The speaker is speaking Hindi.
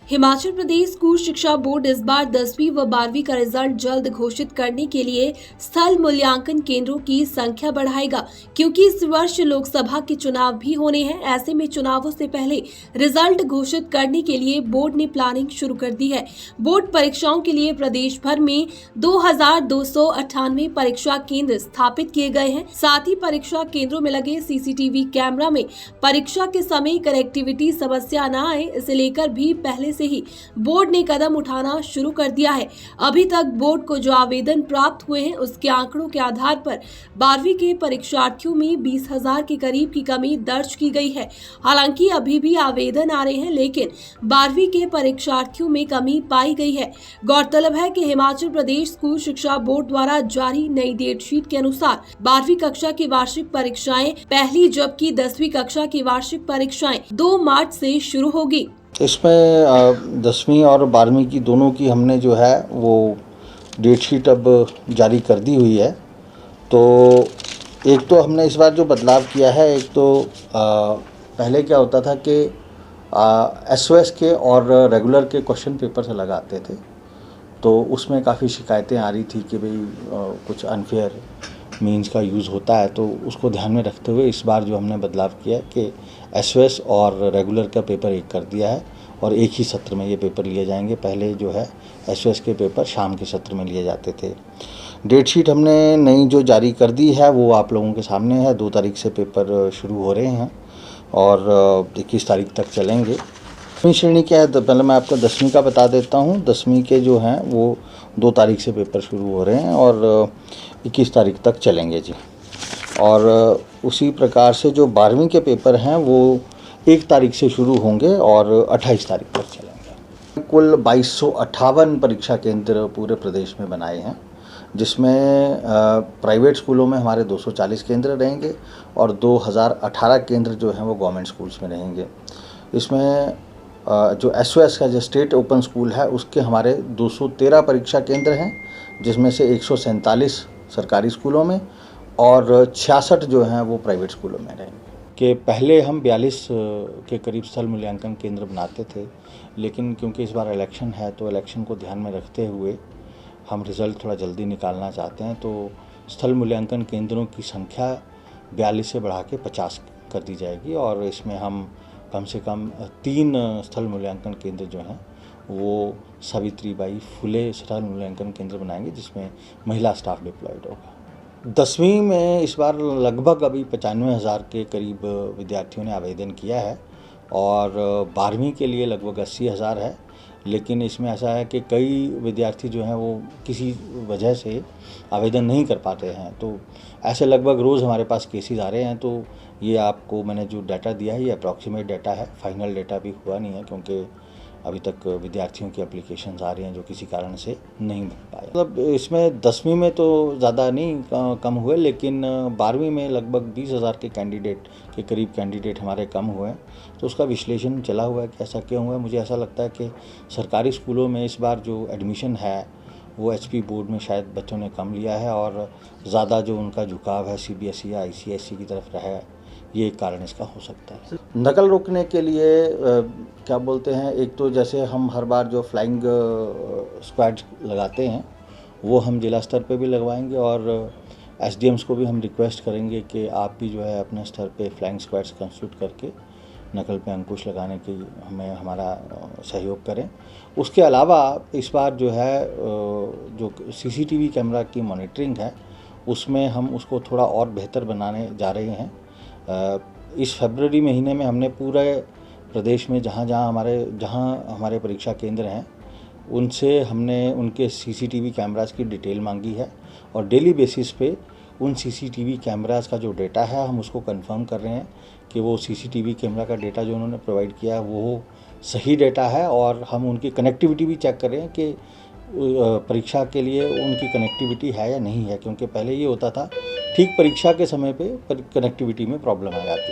हिमाचल प्रदेश स्कूल शिक्षा बोर्ड इस बार 10वीं व 12वीं का रिजल्ट जल्द घोषित करने के लिए स्थल मूल्यांकन केंद्रों की संख्या बढ़ाएगा, क्योंकि इस वर्ष लोकसभा के चुनाव भी होने हैं। ऐसे में चुनावों से पहले रिजल्ट घोषित करने के लिए बोर्ड ने प्लानिंग शुरू कर दी है। बोर्ड परीक्षाओं के लिए प्रदेश भर में 2298 परीक्षा केंद्र स्थापित किए गए हैं। साथ ही परीक्षा केंद्रों में लगे सीसीटीवी कैमरा में परीक्षा के समय कनेक्टिविटी समस्या न आए, इसे लेकर भी पहले से ही बोर्ड ने कदम उठाना शुरू कर दिया है। अभी तक बोर्ड को जो आवेदन प्राप्त हुए हैं उसके आंकड़ों के आधार पर 12वीं के परीक्षार्थियों में 20,000 के करीब की कमी दर्ज की गई है। हालांकि अभी भी आवेदन आ रहे हैं, लेकिन 12वीं के परीक्षार्थियों में कमी पाई गई है। गौरतलब है कि हिमाचल प्रदेश स्कूल शिक्षा बोर्ड द्वारा जारी नई डेटशीट के अनुसार 12वीं कक्षा की वार्षिक परीक्षाएं पहली, जबकि 10वीं कक्षा की वार्षिक परीक्षाएं 2 मार्च से शुरू होगी। इसमें 10वीं और 12वीं की दोनों की हमने जो है वो डेटशीट अब जारी कर दी हुई है। तो एक तो हमने इस बार जो बदलाव किया है, एक तो पहले क्या होता था कि एसओएस के और रेगुलर के क्वेश्चन पेपर से लगाते थे, तो उसमें काफ़ी शिकायतें आ रही थी कि भाई कुछ अनफेयर मीन्स का यूज़ होता है। तो उसको ध्यान में रखते हुए इस बार जो हमने बदलाव किया है कि एसओएस और रेगुलर का पेपर एक कर दिया है और एक ही सत्र में ये पेपर लिए जाएंगे। पहले जो है एसओएस के पेपर शाम के सत्र में लिए जाते थे। डेटशीट हमने नई जो जारी कर दी है वो आप लोगों के सामने है। 2 तारीख से पेपर शुरू हो रहे हैं और 21 तारीख तक चलेंगे। 10वीं श्रेणी क्या है, तो पहले मैं आपको 10वीं का बता देता हूँ। 10वीं के जो हैं वो 2 तारीख से पेपर शुरू हो रहे हैं और 21 तारीख तक चलेंगे जी। और उसी प्रकार से जो 12वीं के पेपर हैं वो 1 तारीख से शुरू होंगे और 28 तारीख तक चलेंगे। कुल 2258 परीक्षा केंद्र पूरे प्रदेश में बनाए हैं, जिसमें प्राइवेट स्कूलों में हमारे 240 केंद्र रहेंगे और 2018 केंद्र जो हैं वो गवर्नमेंट स्कूल्स में रहेंगे। इसमें जो एसओएस का जो स्टेट ओपन स्कूल है उसके हमारे 213 परीक्षा केंद्र हैं, जिसमें से 147 सरकारी स्कूलों में और 66 जो हैं वो प्राइवेट स्कूलों में रहेंगे। कि पहले हम 42 के करीब स्थल मूल्यांकन केंद्र बनाते थे, लेकिन क्योंकि इस बार इलेक्शन है तो इलेक्शन को ध्यान में रखते हुए हम रिज़ल्ट थोड़ा जल्दी निकालना चाहते हैं। तो स्थल मूल्यांकन केंद्रों की संख्या 42 से बढ़ा के 50 कर दी जाएगी और इसमें हम कम से कम 3 स्थल मूल्यांकन केंद्र जो हैं वो सावित्रीबाई फुले स्थल मूल्यांकन केंद्र बनाएंगे, जिसमें महिला स्टाफ डिप्लॉयड होगा। 10वीं में इस बार लगभग अभी 95,000 के करीब विद्यार्थियों ने आवेदन किया है और 12वीं के लिए लगभग 80,000 है। लेकिन इसमें ऐसा है कि कई विद्यार्थी जो हैं वो किसी वजह से आवेदन नहीं कर पाते हैं, तो ऐसे लगभग रोज़ हमारे पास केसेस आ रहे हैं। तो ये आपको मैंने जो डाटा दिया है ये अप्रॉक्सीमेट डाटा है, फाइनल डाटा भी हुआ नहीं है, क्योंकि अभी तक विद्यार्थियों की एप्लीकेशंस आ रही हैं जो किसी कारण से नहीं बन पाए। मतलब इसमें 10वीं में तो ज़्यादा नहीं कम हुए, लेकिन 12वीं में लगभग 20,000 के कैंडिडेट के करीब कैंडिडेट हमारे कम हुए हैं। तो उसका विश्लेषण चला हुआ है कि ऐसा क्यों हुआ है। मुझे ऐसा लगता है कि सरकारी स्कूलों में इस बार जो एडमिशन है वो एचपी बोर्ड में शायद बच्चों ने कम लिया है और ज़्यादा जो उनका झुकाव है सीबीएसई या आईसीएसई की तरफ रहा है, ये एक कारण इसका हो सकता है। नकल रोकने के लिए क्या बोलते हैं, एक तो जैसे हम हर बार जो फ्लाइंग स्क्वाड लगाते हैं वो हम जिला स्तर पे भी लगवाएंगे और एसडीएम्स को भी हम रिक्वेस्ट करेंगे कि आप भी जो है अपने स्तर पे फ्लाइंग स्क्वाड्स कंस्टिट्यूट करके नकल पे अंकुश लगाने की हमें हमारा सहयोग करें। उसके अलावा इस बार जो है जो सीसीटीवी कैमरा की मॉनिटरिंग है उसमें हम उसको थोड़ा और बेहतर बनाने जा रहे हैं। इस फरवरी महीने में हमने पूरे प्रदेश में जहाँ हमारे परीक्षा केंद्र हैं उनसे हमने उनके सीसीटीवी कैमरास की डिटेल मांगी है और डेली बेसिस पे उन सीसीटीवी कैमरास का जो डेटा है हम उसको कंफर्म कर रहे हैं कि वो सीसीटीवी कैमरा का डेटा जो उन्होंने प्रोवाइड किया है वो सही डेटा है। और हम उनकी कनेक्टिविटी भी चेक कर रहे हैं कि परीक्षा के लिए उनकी कनेक्टिविटी है या नहीं है, क्योंकि पहले ये होता था ठीक परीक्षा के समय पे कनेक्टिविटी में प्रॉब्लम आ जाती है।